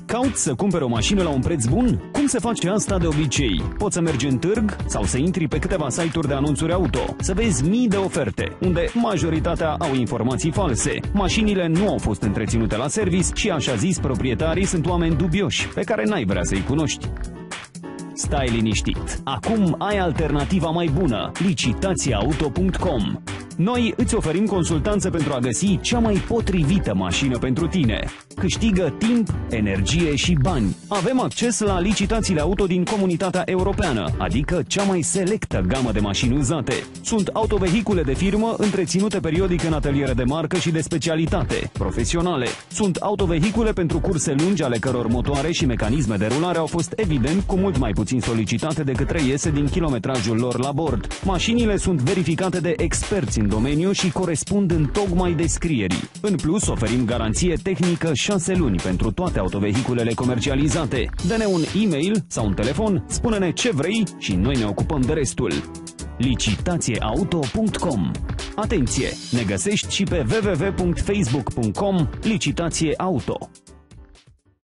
Cauți să cumperi o mașină la un preț bun? Cum se face asta de obicei? Poți să mergi în târg sau să intri pe câteva site-uri de anunțuri auto, să vezi mii de oferte, unde majoritatea au informații false. Mașinile nu au fost întreținute la service și, așa zis, proprietarii sunt oameni dubioși, pe care n-ai vrea să-i cunoști. Stai liniștit. Acum ai alternativa mai bună, licitațiaauto.com. Noi îți oferim consultanță pentru a găsi cea mai potrivită mașină pentru tine. Câștigă timp, energie și bani. Avem acces la licitațiile auto din Comunitatea Europeană, adică cea mai selectă gamă de mașini uzate. Sunt autovehicule de firmă întreținute periodic în ateliere de marcă și de specialitate, profesionale. Sunt autovehicule pentru curse lungi ale căror motoare și mecanisme de rulare au fost evident cu mult mai puțin solicitate decât reiese din kilometrajul lor la bord. Mașinile sunt verificate de experți în domeniu și corespund în tocmai descrierii. În plus, oferim garanție tehnică 6 luni pentru toate autovehiculele comercializate. Dă-ne un e-mail sau un telefon, spune-ne ce vrei și noi ne ocupăm de restul. licitațiaauto.com. Atenție! Ne găsești și pe www.facebook.com licitațieauto.